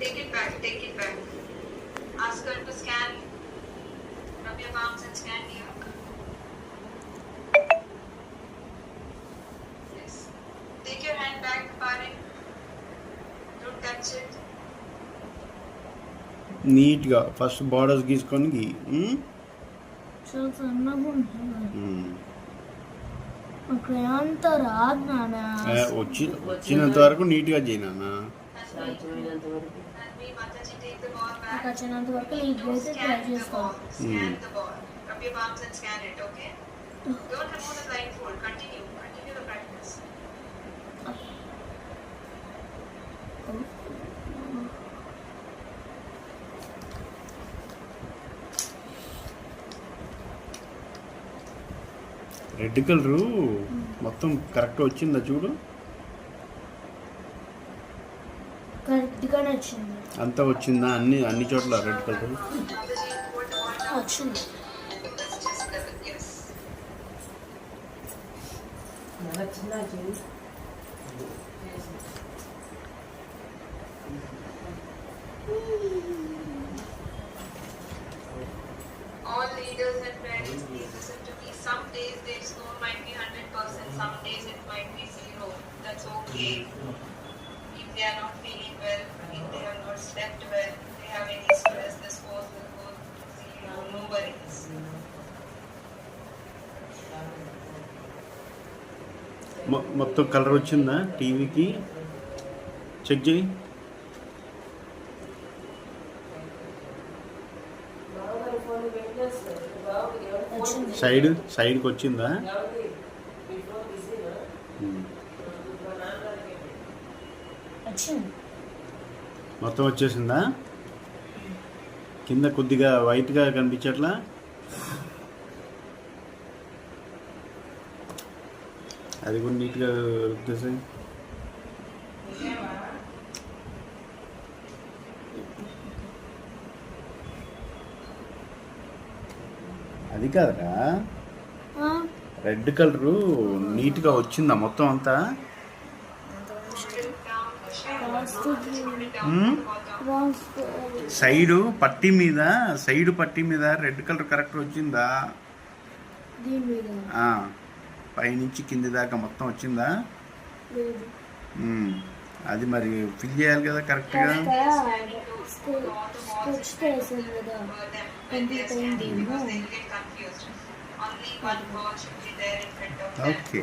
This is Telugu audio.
Take it back. Take it back. Ask her to scan. Rub your palms and scan here. Yes. Take your hand back, Pari. Don't touch it. నీట్గా ఫస్ట్ బార్డర్స్ గీసుకొని గీ. చాలా సన్నగా ఉంటుంది. అక్కడ అంత రాదు నాన్న. వచ్చినంత వరకు నీట్గా చేయనా. అక్కడ వచ్చినంత వరకు నీట్గా అయితే ట్రై చేస్తాను. రెడ్ కలరు మొత్తం కరెక్ట్ వచ్చిందా చూడు. కరెక్ట్గానే వచ్చింది. అంతా వచ్చిందా అన్ని చోట్ల రెడ్ కలర్ వచ్చింది. All leaders and parents, please listen to me. Some days their score might be 100%, some days it might be 0. That's okay. If they are not feeling well, if they have not slept well, if they have any stress, the scores will go to 0. No worries. మొత్తం కలర్ వచ్చిందా టీవీకి? చెక్ చేయి. సైడ్కి వచ్చిందా? మొత్తం వచ్చేసిందా? కింద కొద్దిగా వైట్గా కనిపించట్లా? అది కూడా నీట్గా వచ్చేసి అది కాదురా, రెడ్ కలరు నీట్గా వచ్చిందా మొత్తం అంతా? సైడు పట్టీ మీద రెడ్ కలర్ కరెక్ట్ వచ్చిందా? పైనుంచి కింది దాకా మొత్తం వచ్చిందా? అది మరి ఫిల్ చేయాలి కదా కరెక్ట్గా. ఓకే.